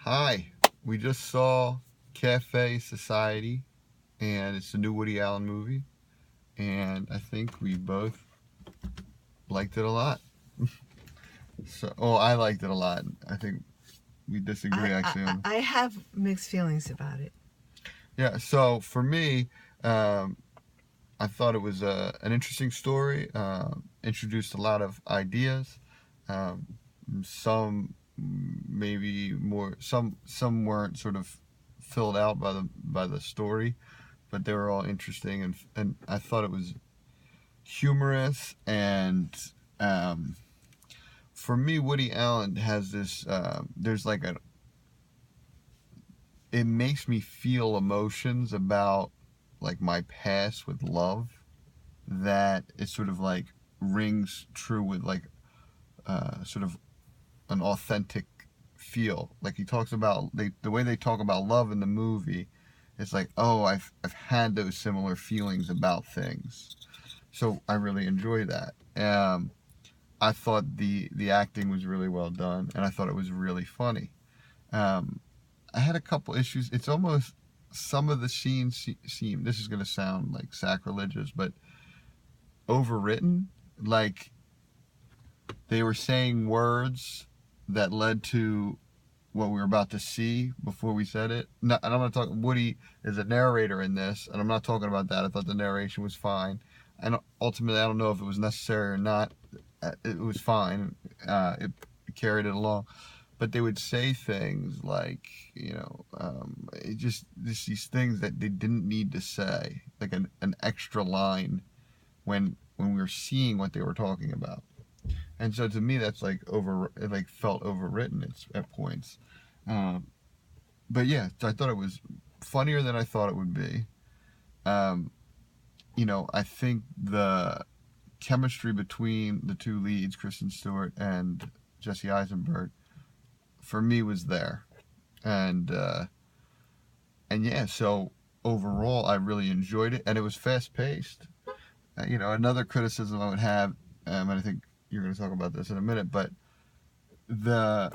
Hi, we just saw Café Society, and it's a new Woody Allen movie, and I think we both liked it a lot. I liked it a lot. I think we disagree actually on. I have mixed feelings about it. Yeah, so for me, um, I thought it was an interesting story. Introduced a lot of ideas. Um, some maybe more. Some weren't sort of filled out by the story, but they were all interesting, and I thought it was humorous. And um, for me, Woody Allen has this. There's like a. It makes me feel emotions about like my past with love that it sort of like rings true with like sort of an authentic feel. Like he talks about the way they talk about love in the movie. It's like, oh, I've had those similar feelings about things. So I really enjoy that. I thought the acting was really well done, and I thought it was really funny. Um, I had a couple issues. It's almost some of the scenes seem. This is going to sound like sacrilegious, but overwritten. Like they were saying words that led to what we were about to see before we said it. No, and I'm not talking. Woody is a narrator in this, and I'm not talking about that. I thought the narration was fine, and ultimately, I don't know if it was necessary or not. It was fine. It carried it along, but they would say things like, it just these things that they didn't need to say, like an extra line when we were seeing what they were talking about. And so to me, that's like it like felt overwritten at points. Um, but yeah, so I thought it was funnier than I thought it would be. Um, I think the chemistry between the two leads, Kristen Stewart and Jesse Eisenberg, for me was there, and and yeah, so overall, I really enjoyed it, and it was fast paced. Another criticism I would have, and I think you're going to talk about this in a minute, but the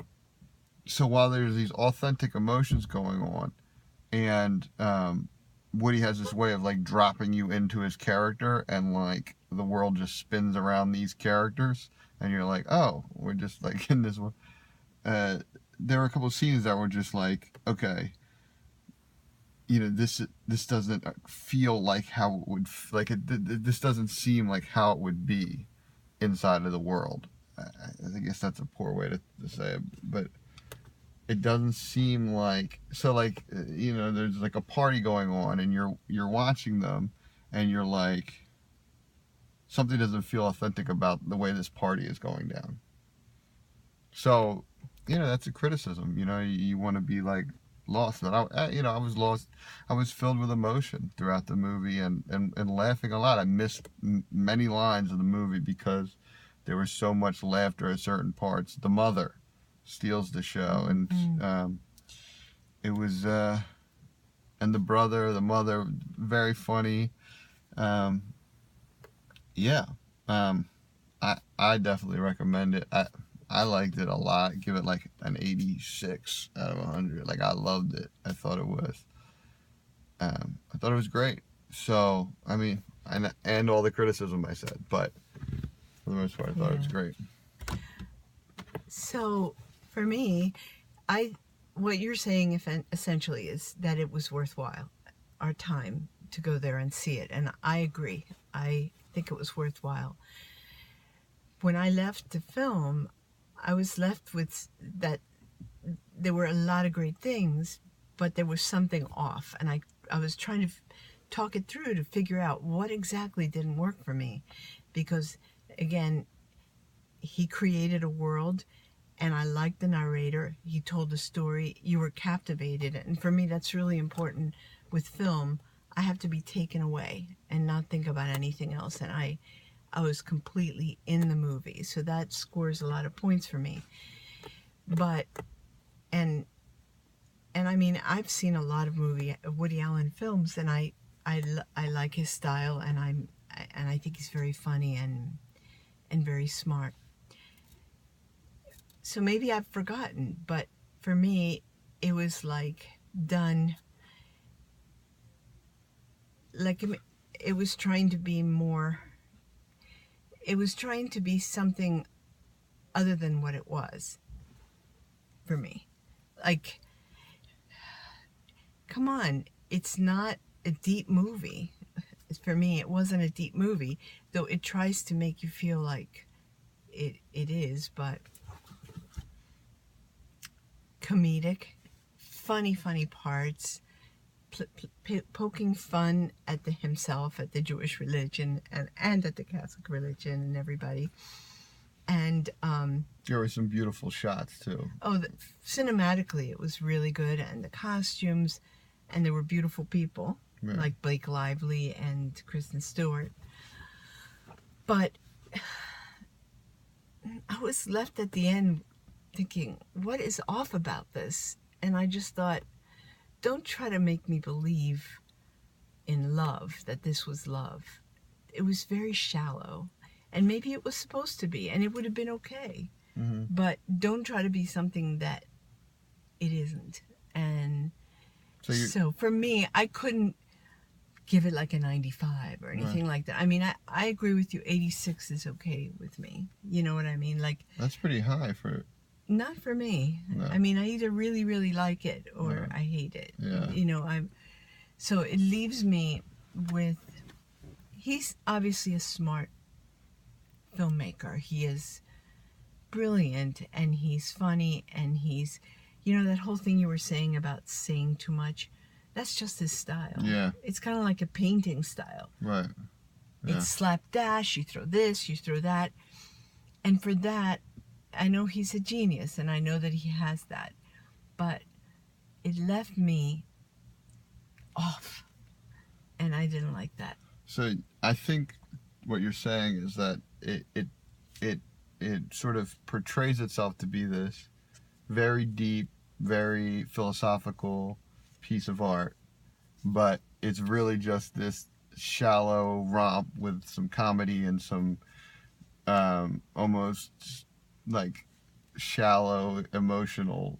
so while there's these authentic emotions going on, and Woody has this way of like dropping you into his character, and like the world just spins around these characters, and you're like, oh, we're just like in this one. There were a couple of scenes that were just like, okay, this doesn't feel like how it would like this doesn't seem like how it would be inside of the world. I guess that's a poor way to say it, but it doesn't seem like so like there's like a party going on and you're watching them and you're like something doesn't feel authentic about the way this party is going down. So that's a criticism. You want to be like lost, but I was lost. I was filled with emotion throughout the movie and laughing a lot. I missed many lines of the movie because there was so much laughter at certain parts. The mother steals the show, and it was and the mother, very funny. Um, yeah, um, I definitely recommend it. I liked it a lot. Give it like an 86 out of 100. Like I loved it. I thought it was great. So I mean, and all the criticism I said, but for the most part, I thought it was great. So for me, I what you're saying essentially is that it was worthwhile our time to go there and see it, and I agree. I think it was worthwhile. When I left the film, I was left with that there were a lot of great things, but there was something off, and I was trying to talk it through to figure out what exactly didn't work for me, because again, he created a world, and I liked the narrator. He told the story. You were captivated, and for me, that's really important with film. I have to be taken away and not think about anything else, and I was completely in the movie, so that scores a lot of points for me. But and I mean, I've seen a lot of Woody Allen films, and I like his style, and I think he's very funny and very smart. So maybe I've forgotten, but for me, it was like done, like it was trying to be more, it was trying to be something other than what it was for me. Like, come on, it's not a deep movie. For me, it wasn't a deep movie, though it tries to make you feel like it is, but comedic, funny parts, poking fun at himself, at the Jewish religion, and at the Catholic religion and everybody. And there were some beautiful shots too. Oh, cinematically it was really good, and the costumes, and there were beautiful people, yeah. like Blake Lively and Kristen Stewart. But I was left at the end thinking, what is off about this? And I just thought, don't try to make me believe in love, that this was love. It was very shallow, and maybe it was supposed to be, and it would have been okay. Mm-hmm. But don't try to be something that it isn't. And so for me, I couldn't give it like a 95 or anything like that. I mean, I agree with you. 86 is okay with me. You know what I mean? Like, that's pretty high for... Not for me. No. I mean, I either really, really like it or I hate it. Yeah. You know, so it leaves me with, he's obviously a smart filmmaker. He is brilliant, and he's funny, and he's, you know, that whole thing you were saying about saying too much, that's just his style. Yeah. It's kind of like a painting style. Right. Yeah. It's slapdash, you throw this, you throw that. And for that, I know he's a genius, and I know that he has that. But it left me off, and I didn't like that. So I think what you're saying is that it sort of portrays itself to be this very deep, very philosophical piece of art, but it's really just this shallow romp with some comedy and some almost like shallow emotional,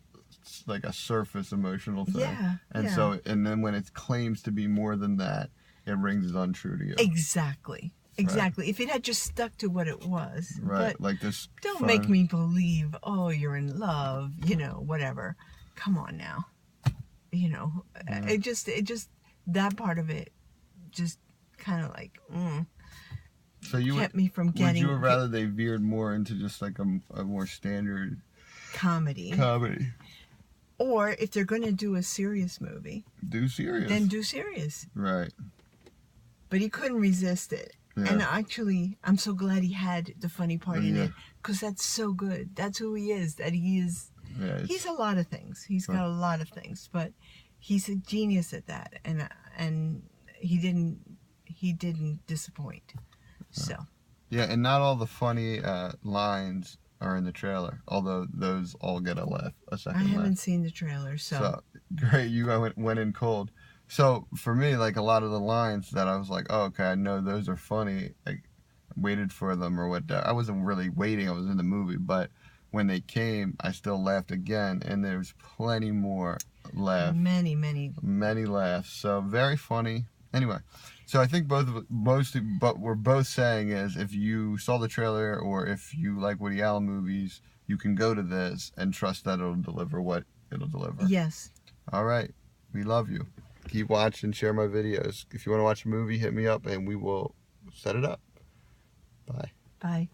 like a surface emotional thing. Yeah. And so, and then when it claims to be more than that, it rings untrue to you. Exactly. Right. If it had just stuck to what it was. Right. But like this. Don't make me believe, oh, you're in love, you know, whatever. Come on now. You know, it just, that part of it just kind of like, so you kept me from getting. Would you rather they veered more into just like a more standard comedy? Or if they're going to do a serious movie, then do serious. Right. But he couldn't resist it. Yeah. And actually, I'm so glad he had the funny part in it, because that's so good. That's who he is. That he is. Yeah, he's a lot of things. He's got a lot of things, but he's a genius at that. And he didn't disappoint. So. Yeah, and not all the funny lines are in the trailer, although those all get a second I haven't laugh. seen the trailer, so great, you went in cold. So for me, like a lot of the lines that I was like, oh, okay, I know those are funny, I waited for them or what. I wasn't really waiting, I was in the movie, but when they came, I still laughed again, and there's plenty more laughs. Many laughs. So very funny. Anyway, so I think but we're both saying is, if you saw the trailer or if you like Woody Allen movies, you can go to this and trust that it'll deliver what it'll deliver. Yes. All right. We love you. Keep watching, share my videos. If you want to watch a movie, hit me up and we will set it up. Bye. Bye.